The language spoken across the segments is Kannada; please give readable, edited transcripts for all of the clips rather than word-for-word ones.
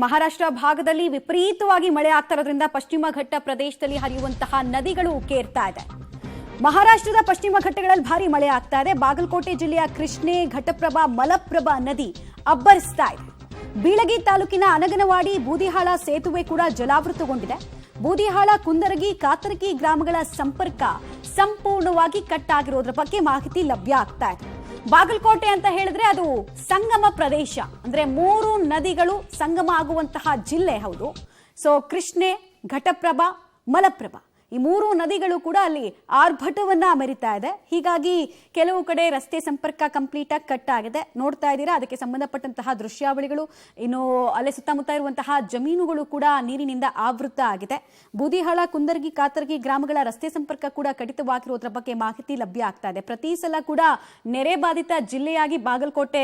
ಮಹಾರಾಷ್ಟ್ರ ಭಾಗದಲ್ಲಿ ವಿಪರೀತವಾಗಿ ಮಳೆ ಆಗ್ತಾ ಇರೋದ್ರಿಂದ ಪಶ್ಚಿಮ ಘಟ್ಟ ಪ್ರದೇಶದಲ್ಲಿ ಹರಿಯುವಂತಹ ನದಿಗಳು ಉಕ್ಕೇರ್ತಾ ಇದೆ. ಮಹಾರಾಷ್ಟ್ರದ ಪಶ್ಚಿಮ ಘಟ್ಟಗಳಲ್ಲಿ ಭಾರಿ ಮಳೆ ಆಗ್ತಾ ಇದೆ. ಬಾಗಲಕೋಟೆ ಜಿಲ್ಲೆಯ ಕೃಷ್ಣೆ, ಘಟಪ್ರಭಾ, ಮಲಪ್ರಭಾ ನದಿ ಅಬ್ಬರಿಸ್ತಾ ಇದೆ. ಬೀಳಗಿ ತಾಲೂಕಿನ ಅನಗನವಾಡಿ, ಬೂದಿಹಾಳ ಸೇತುವೆ ಕೂಡ ಜಲಾವೃತಗೊಂಡಿದೆ. ಬೂದಿಹಾಳ, ಕುಂದರಗಿ, ಕಾತರಗಿ ಗ್ರಾಮಗಳ ಸಂಪರ್ಕ ಸಂಪೂರ್ಣವಾಗಿ ಕಟ್ ಆಗಿರೋದ್ರ ಬಗ್ಗೆ ಮಾಹಿತಿ ಲಭ್ಯ ಆಗ್ತಾ ಇದೆ. ಬಾಗಲಕೋಟೆ ಅಂತ ಹೇಳಿದ್ರೆ ಅದು ಸಂಗಮ ಪ್ರದೇಶ, ಅಂದ್ರೆ 3 ನದಿಗಳು ಸಂಗಮ ಆಗುವಂತಹ ಜಿಲ್ಲೆ ಹೌದು. ಸೊ ಕೃಷ್ಣೆ, ಘಟಪ್ರಭಾ, ಮಲಪ್ರಭಾ ಈ 3 ನದಿಗಳು ಕೂಡ ಅಲ್ಲಿ ಆರ್ಭಟವನ್ನ ಮೆರಿತಾ ಇದೆ. ಹೀಗಾಗಿ ಕೆಲವು ಕಡೆ ರಸ್ತೆ ಸಂಪರ್ಕ ಕಂಪ್ಲೀಟ್ ಆಗಿ ಕಟ್ ಆಗಿದೆ. ನೋಡ್ತಾ ಇದ್ದೀರಾ, ಅದಕ್ಕೆ ಸಂಬಂಧಪಟ್ಟಂತಹ ದೃಶ್ಯಾವಳಿಗಳು. ಇನ್ನು ಅಲ್ಲೇ ಸುತ್ತಮುತ್ತ ಇರುವಂತಹ ಜಮೀನುಗಳು ಕೂಡ ನೀರಿನಿಂದ ಆವೃತ ಆಗಿದೆ. ಬೂದಿಹಾಳ, ಕುಂದರ್ಗಿ, ಕಾತರ್ಗಿ ಗ್ರಾಮಗಳ ರಸ್ತೆ ಸಂಪರ್ಕ ಕೂಡ ಕಡಿತವಾಗಿರೋದ್ರ ಬಗ್ಗೆ ಮಾಹಿತಿ ಲಭ್ಯ ಆಗ್ತಾ ಇದೆ. ಪ್ರತಿ ಸಲ ಕೂಡ ನೆರೆ ಬಾಧಿತ ಜಿಲ್ಲೆಯಾಗಿ ಬಾಗಲಕೋಟೆ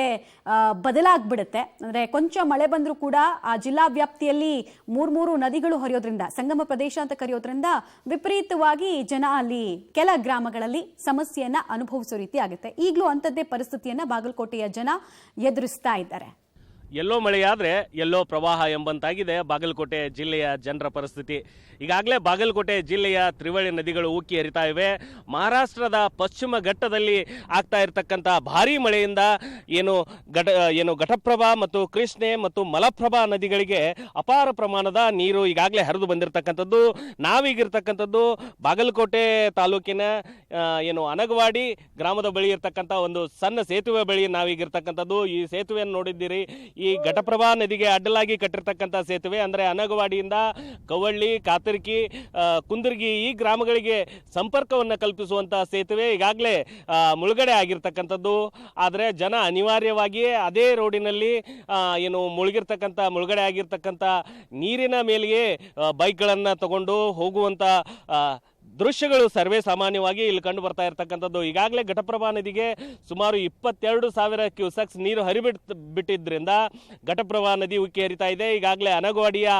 ಬದಲಾಗ್ಬಿಡುತ್ತೆ. ಅಂದ್ರೆ ಕೊಂಚ ಮಳೆ ಬಂದರೂ ಕೂಡ ಆ ಜಿಲ್ಲಾ ವ್ಯಾಪ್ತಿಯಲ್ಲಿ 3 ನದಿಗಳು ಹರಿಯೋದ್ರಿಂದ, ಸಂಗಮ ಪ್ರದೇಶ ಅಂತ ಕರೆಯೋದ್ರಿಂದ ವಿಪರೀತವಾಗಿ ಜನ ಅಲ್ಲಿ ಕೆಲ ಗ್ರಾಮಗಳಲ್ಲಿ ಸಮಸ್ಯೆಯನ್ನ ಅನುಭವಿಸೋ ರೀತಿ ಆಗುತ್ತೆ. ಈಗಲೂ ಅಂಥದ್ದೇ ಪರಿಸ್ಥಿತಿಯನ್ನ ಬಾಗಲಕೋಟೆಯ ಜನ ಎದುರಿಸ್ತಾ ಇದ್ದಾರೆ. ಎಲ್ಲೋ ಮಳೆಯಾದರೆ ಎಲ್ಲೋ ಪ್ರವಾಹ ಎಂಬಂತಾಗಿದೆ ಬಾಗಲಕೋಟೆ ಜಿಲ್ಲೆಯ ಜನರ ಪರಿಸ್ಥಿತಿ. ಈಗಾಗಲೇ ಬಾಗಲಕೋಟೆ ಜಿಲ್ಲೆಯ ತ್ರಿವಳಿ ನದಿಗಳು ಉಕ್ಕಿ ಹರಿತಾ ಇವೆ. ಮಹಾರಾಷ್ಟ್ರದ ಪಶ್ಚಿಮ ಘಟ್ಟದಲ್ಲಿ ಆಗ್ತಾ ಇರತಕ್ಕಂಥ ಭಾರೀ ಮಳೆಯಿಂದ ಏನು ಘಟಪ್ರಭಾ ಮತ್ತು ಕೃಷ್ಣೆ ಮತ್ತು ಮಲಪ್ರಭಾ ನದಿಗಳಿಗೆ ಅಪಾರ ಪ್ರಮಾಣದ ನೀರು ಈಗಾಗಲೇ ಹರಿದು ಬಂದಿರತಕ್ಕಂಥದ್ದು. ನಾವೀಗಿರ್ತಕ್ಕಂಥದ್ದು ಬಾಗಲಕೋಟೆ ತಾಲೂಕಿನ ಅನಗವಾಡಿ ಗ್ರಾಮದ ಬಳಿ ಇರ್ತಕ್ಕಂಥ ಒಂದು ಸಣ್ಣ ಸೇತುವೆ ಬಳಿ ನಾವೀಗಿರ್ತಕ್ಕಂಥದ್ದು. ಈ ಸೇತುವೆಯನ್ನು ನೋಡಿದ್ದೀರಿ. ಈ ಘಟಪ್ರಭಾ ನದಿಗೆ ಅಡ್ಡಲಾಗಿ ಕಟ್ಟಿರ್ತಕ್ಕಂಥ ಸೇತುವೆ, ಅಂದರೆ ಅನಗವಾಡಿಯಿಂದ ಕವಳ್ಳಿ, ಕಾತರ್ಕಿ, ಕುಂದರ್ಗಿ ಈ ಗ್ರಾಮಗಳಿಗೆ ಸಂಪರ್ಕವನ್ನು ಕಲ್ಪಿಸುವಂತಹ ಸೇತುವೆ ಈಗಾಗಲೇ ಮುಳುಗಡೆ ಆಗಿರ್ತಕ್ಕಂಥದ್ದು. ಆದರೆ ಜನ ಅನಿವಾರ್ಯವಾಗಿಯೇ ಅದೇ ರೋಡಿನಲ್ಲಿ ಮುಳುಗಡೆ ಆಗಿರ್ತಕ್ಕಂಥ ನೀರಿನ ಮೇಲೆಯೇ ಬೈಕ್ಗಳನ್ನು ತಗೊಂಡು ಹೋಗುವಂಥ ದೃಶ್ಯಗಳು ಸರ್ವೇ ಸಾಮಾನ್ಯವಾಗಿ ಇಲ್ಲಿ ಕಂಡು ಬರ್ತಾ ಇರತಕ್ಕಂಥದ್ದು. ಈಗಾಗಲೇ ಘಟಪ್ರಭಾ ನದಿಗೆ ಸುಮಾರು 22,000 ಕ್ಯೂಸೆಕ್ಸ್ ನೀರು ಬಿಟ್ಟಿದ್ರಿಂದ ಘಟಪ್ರಭಾ ನದಿ ಉಕ್ಕಿ ಹರಿತಾ ಇದೆ. ಈಗಾಗಲೇ ಅನಗವಾಡಿಯ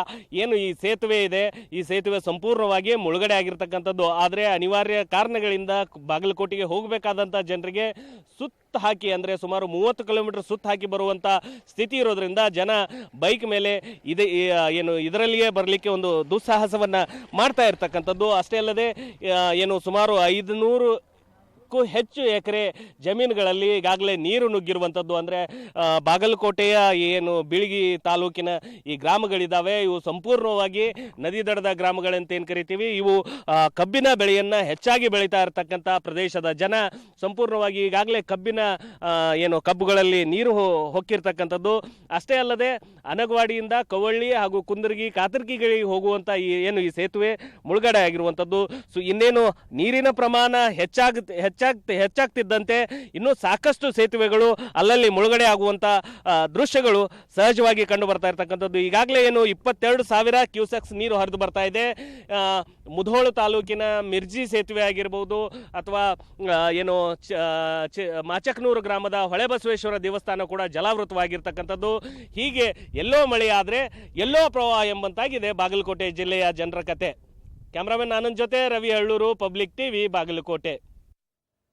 ಈ ಸೇತುವೆ ಇದೆ, ಈ ಸೇತುವೆ ಸಂಪೂರ್ಣವಾಗಿ ಮುಳುಗಡೆ ಆಗಿರ್ತಕ್ಕಂಥದ್ದು. ಆದರೆ ಅನಿವಾರ್ಯ ಕಾರಣಗಳಿಂದ ಬಾಗಲಕೋಟೆಗೆ ಹೋಗಬೇಕಾದಂಥ ಜನರಿಗೆ ಸುತ್ತ ಹಾಕಿ, ಅಂದರೆ ಸುಮಾರು 30 ಕಿಲೋಮೀಟರ್ ಸುತ್ತ ಹಾಕಿ ಬರುವಂಥ ಸ್ಥಿತಿ ಇರೋದ್ರಿಂದ ಜನ ಬೈಕ್ ಮೇಲೆ ಇದರಲ್ಲಿಯೇ ಬರಲಿಕ್ಕೆ ಒಂದು ದುಸ್ಸಾಹಸವನ್ನು ಮಾಡ್ತಾ ಇರ್ತಕ್ಕಂಥದ್ದು. ಅಷ್ಟೇ ಅಲ್ಲದೆ ಸುಮಾರು 500ಕ್ಕೂ ಹೆಚ್ಚು ಎಕರೆ ಜಮೀನುಗಳಲ್ಲಿ ಈಗಾಗಲೇ ನೀರು ನುಗ್ಗಿರುವಂಥದ್ದು. ಅಂದರೆ ಬಾಗಲಕೋಟೆಯ ಬೀಳಗಿ ತಾಲೂಕಿನ ಈ ಗ್ರಾಮಗಳಿದ್ದಾವೆ, ಇವು ಸಂಪೂರ್ಣವಾಗಿ ನದಿ ದಡದ ಗ್ರಾಮಗಳಂತ ಏನು ಕರಿತೀವಿ, ಇವು ಕಬ್ಬಿನ ಬೆಳೆಯನ್ನು ಹೆಚ್ಚಾಗಿ ಬೆಳೀತಾ ಇರತಕ್ಕಂಥ ಪ್ರದೇಶದ ಜನ ಸಂಪೂರ್ಣವಾಗಿ ಈಗಾಗಲೇ ಕಬ್ಬುಗಳಲ್ಲಿ ನೀರು ಹೊಕ್ಕಿರ್ತಕ್ಕಂಥದ್ದು. ಅಷ್ಟೇ ಅಲ್ಲದೆ ಅನಗವಾಡಿಯಿಂದ ಕವಳ್ಳಿ ಹಾಗೂ ಕುಂದರ್ಗಿ, ಕಾತರ್ಕಿಗಳಿಗೆ ಹೋಗುವಂಥ ಈ ಸೇತುವೆ ಮುಳುಗಡೆ ಆಗಿರುವಂಥದ್ದು. ಸೊ ಇನ್ನೇನು ನೀರಿನ ಪ್ರಮಾಣ ಹೆಚ್ಚಾಗ್ತಿದ್ದಂತೆ ಇನ್ನೂ ಸಾಕಷ್ಟು ಸೇತುವೆಗಳು ಅಲ್ಲಲ್ಲಿ ಮುಳುಗಡೆ ಆಗುವಂಥ ದೃಶ್ಯಗಳು ಸಹಜವಾಗಿ ಕಂಡು ಬರ್ತಾ ಇರ್ತಕ್ಕಂಥದ್ದು. ಈಗಾಗಲೇ 22,000 ಕ್ಯೂಸೆಕ್ಸ್ ನೀರು ಹರಿದು ಬರ್ತಾ ಇದೆ. ಮುಧೋಳ ತಾಲೂಕಿನ ಮಿರ್ಜಿ ಸೇತುವೆ ಆಗಿರ್ಬೋದು, ಅಥವಾ ಮಾಚಕ್ನೂರು ಗ್ರಾಮದ ಹೊಳೆಬಸವೇಶ್ವರ ದೇವಸ್ಥಾನ ಕೂಡ ಜಲಾವೃತವಾಗಿರ್ತಕ್ಕಂಥದ್ದು. ಹೀಗೆ ಎಲ್ಲೋ ಮಳೆ ಆದರೆ ಎಲ್ಲೋ ಪ್ರವಾಹ ಎಂಬಂತಾಗಿದೆ ಬಾಗಲಕೋಟೆ ಜಿಲ್ಲೆಯ ಜನರ ಕತೆ. ಕ್ಯಾಮ್ರಾಮನ್ ಆನಂದ್ ಜೊತೆ ರವಿ ಹಳ್ಳೂರು, ಪಬ್ಲಿಕ್ ಟಿವಿ, ಬಾಗಲಕೋಟೆ.